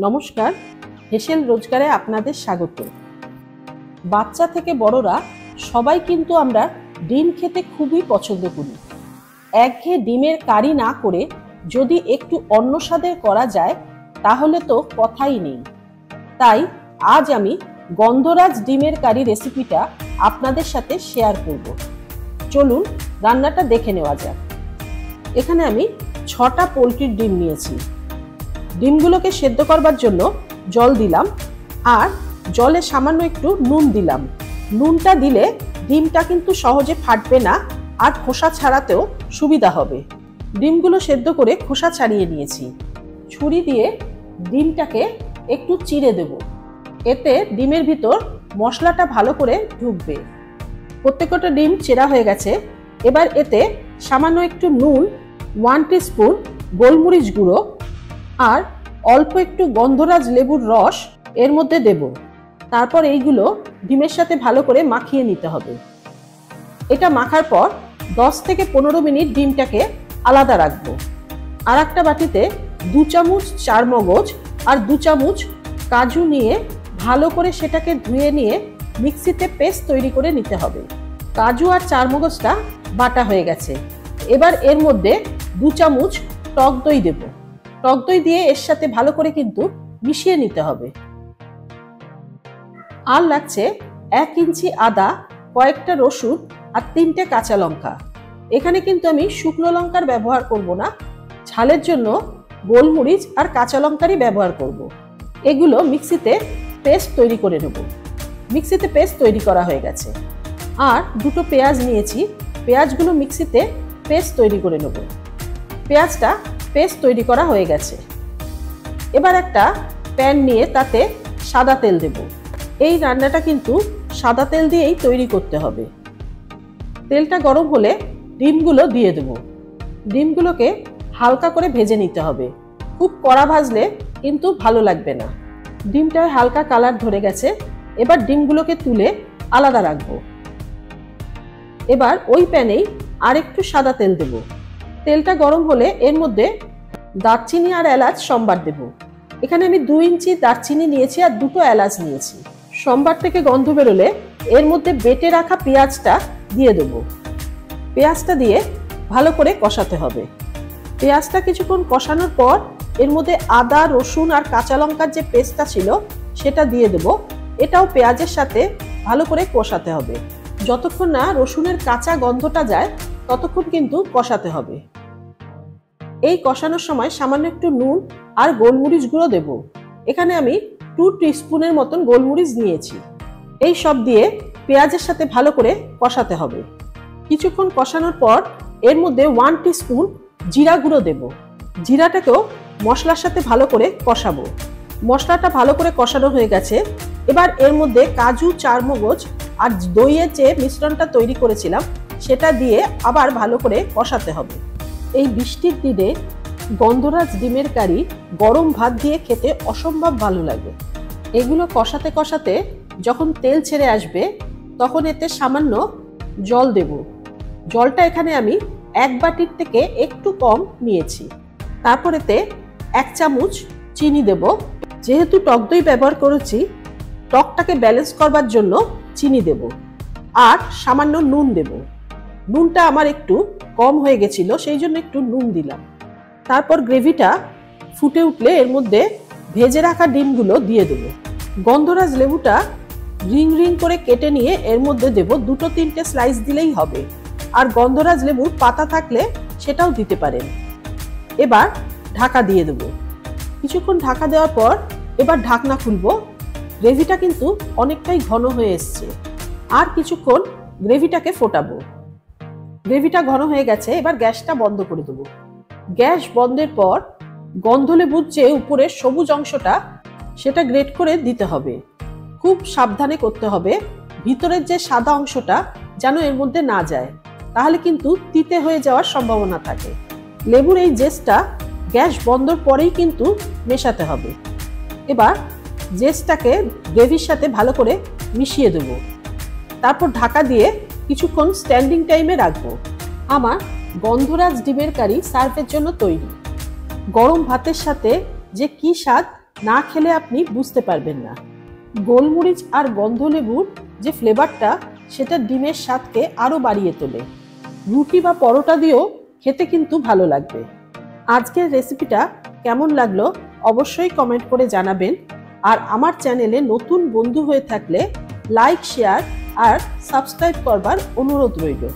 নমস্কার, হেসেল রোজগারে আপনাদের স্বাগত। বাচ্চা থেকে বড়রা সবাই কিন্তু আমরা ডিম খেতে খুবই পছন্দ করি। একঘেয়ে ডিমের কারি না করে যদি একটু অন্য স্বাদের করা যায় তাহলে তো কথাই নেই। তাই আজ আমি গন্ধরাজ ডিমের কারি রেসিপিটা আপনাদের সাথে শেয়ার করব। চলুন রান্নাটা দেখে নেওয়া যাক। এখানে আমি 6টা পোলট্রির ডিম নিয়েছি। ডিমগুলোকে সেদ্ধ করবার জন্য জল দিলাম আর জলে সামান্য একটু নুন দিলাম। নুনটা দিলে ডিমটা কিন্তু সহজে ফাটবে না আর খোসা ছাড়াতেও সুবিধা হবে। ডিমগুলো সেদ্ধ করে খোসা ছাড়িয়ে নিয়েছি। ছুরি দিয়ে ডিমটাকে একটু চিড়ে দেব, এতে ডিমের ভিতর মশলাটা ভালো করে ঢুকবে। প্রত্যেকটা ডিম চেরা হয়ে গেছে। এবার এতে সামান্য একটু নুন, 1 টিস্পুন গোলমরিচ গুঁড়ো আর অল্প একটু গন্ধরাজ লেবুর রস এর মধ্যে দেব। তারপর এইগুলো ডিমের সাথে ভালো করে মাখিয়ে নিতে হবে। এটা মাখার পর 10 থেকে 15 মিনিট ডিমটাকে আলাদা রাখবো। আর একটা বাটিতে 2 চামচ চারমগজ আর 2 চামচ কাজু নিয়ে ভালো করে সেটাকে ধুয়ে নিয়ে মিক্সিতে পেস্ট তৈরি করে নিতে হবে। কাজু আর চারমগজটা বাটা হয়ে গেছে। এবার এর মধ্যে 2 চামচ টক দই দেব। টক দই দিয়ে এর সাথে ভালো করে কিন্তু মিশিয়ে নিতে হবে। আর লাগছে 1 ইঞ্চি আদা, কয়েকটা রসুন আর 3টে কাঁচা লঙ্কা। এখানে কিন্তু আমি শুকনো লঙ্কার ব্যবহার করব না, ঝালের জন্য গোলমরিচ আর কাঁচা লঙ্কারই ব্যবহার করব। এগুলো মিক্সিতে পেস্ট তৈরি করে নেব। মিক্সিতে পেস্ট তৈরি করা হয়ে গেছে। আর 2টো পেঁয়াজ নিয়েছি। পেঁয়াজগুলো মিক্সিতে পেস্ট তৈরি করে নেব। পেঁয়াজটা পেস্ট তৈরি করা হয়ে গেছে। এবার একটা প্যান নিয়ে তাতে সাদা তেল দেব। এই রান্নাটা কিন্তু সাদা তেল দিয়েই তৈরি করতে হবে। তেলটা গরম হলে ডিমগুলো দিয়ে দেব। ডিমগুলোকে হালকা করে ভেজে নিতে হবে। খুব কড়া ভাজলে কিন্তু ভালো লাগবে না। ডিমটা হালকা কালার ধরে গেছে। এবার ডিমগুলোকে তুলে আলাদা রাখবো। এবার ওই প্যানেই আরেকটু সাদা তেল দেব। তেলটা গরম হলে এর মধ্যে দারচিনি আর এলাচ সম্বার দেব। এখানে আমি 2 ইঞ্চি দারচিনি নিয়েছি আর 2টো এলাচ নিয়েছি। সম্বার থেকে গন্ধ বেরোলে এর মধ্যে বেটে রাখা পেঁয়াজটা দিয়ে দেব। পেঁয়াজটা দিয়ে ভালো করে কষাতে হবে। পেঁয়াজটা কিছুক্ষণ কষানোর পর এর মধ্যে আদা, রসুন আর কাঁচা লঙ্কার যে পেস্টটা ছিল সেটা দিয়ে দেব। এটাও পেঁয়াজের সাথে ভালো করে কষাতে হবে। যতক্ষণ না রসুনের কাঁচা গন্ধটা যায় ততক্ষণ কিন্তু কষাতে হবে। এই কষানোর সময় সামান্য একটু নুন আর গোলমরিচ গুঁড়ো দেব। এখানে আমি 2 টিস্পুনের মতন গোলমরিচ নিয়েছি। এই সব দিয়ে পেঁয়াজের সাথে ভালো করে কষাতে হবে। কিছুক্ষণ কষানোর পর এর মধ্যে 1 টিস্পুন জিরা গুঁড়ো দেব। জিরাটাকেও মশলার সাথে ভালো করে কষাবো। মশলাটা ভালো করে কষানো হয়ে গেছে। এবার এর মধ্যে কাজু, চারমগজ আর দইয়ের যে মিশ্রণটা তৈরি করেছিলাম সেটা দিয়ে আবার ভালো করে কষাতে হবে। এই বৃষ্টির দিনে গন্ধরাজ ডিমের কারি গরম ভাত দিয়ে খেতে অসম্ভব ভালো লাগে। এগুলো কষাতে কষাতে যখন তেল ছেড়ে আসবে তখন এতে সামান্য জল দেব। জলটা এখানে আমি 1 বাটির থেকে একটু কম নিয়েছি। তারপর এতে 1 চামচ চিনি দেব। যেহেতু টক দই ব্যবহার করেছি, টকটাকে ব্যালেন্স করবার জন্য চিনি দেব আর সামান্য নুন দেব। নুনটা আমার একটু কম হয়ে গেছিল, সেই জন্য একটু নুন দিলাম। তারপর গ্রেভিটা ফুটে উঠলে এর মধ্যে ভেজে রাখা ডিমগুলো দিয়ে দেব। গন্ধরাজ লেবুটা রিং রিং করে কেটে নিয়ে এর মধ্যে দেব। 2-3টে স্লাইস দিলেই হবে। আর গন্ধরাজ লেবুর পাতা থাকলে সেটাও দিতে পারেন। এবার ঢাকা দিয়ে দেব। কিছুক্ষণ ঢাকা দেওয়ার পর এবার ঢাকনা খুলবো। গ্রেভিটা কিন্তু অনেকটাই ঘন হয়ে এসছে। আর কিছুক্ষণ গ্রেভিটাকে ফোটাবো। গ্রেভিটা ঘন হয়ে গেছে। এবার গ্যাসটা বন্ধ করে দেবো। গ্যাস বন্ধের পর গন্ধলেবুর যে উপরের সবুজ অংশটা সেটা গ্রেট করে দিতে হবে। খুব সাবধানে করতে হবে। ভিতরের যে সাদা অংশটা যেন এর মধ্যে না যায়, তাহলে কিন্তু তিতে হয়ে যাওয়ার সম্ভাবনা থাকে। লেবুর এই জেসটা গ্যাস বন্ধর পরেই কিন্তু মেশাতে হবে। এবার জেসটাকে গ্রেভির সাথে ভালো করে মিশিয়ে দেব। তারপর ঢাকা দিয়ে কিছুক্ষণ স্ট্যান্ডিং টাইমে রাখবো। আমার গন্ধরাজ ডিমের কারি সার্ভের জন্য তৈরি। গরম ভাতের সাথে যে কি স্বাদ না খেলে আপনি বুঝতে পারবেন না। গোলমরিচ আর গন্ধলেবুর যে ফ্লেভারটা, সেটা ডিমের স্বাদকে আরও বাড়িয়ে তোলে। রুটি বা পরোটা দিয়েও খেতে কিন্তু ভালো লাগবে। আজকের রেসিপিটা কেমন লাগলো অবশ্যই কমেন্ট করে জানাবেন। আর আমার চ্যানেলে নতুন বন্ধু হয়ে থাকলে লাইক, শেয়ার আর সাবস্ক্রাইব করবার অনুরোধ রইল।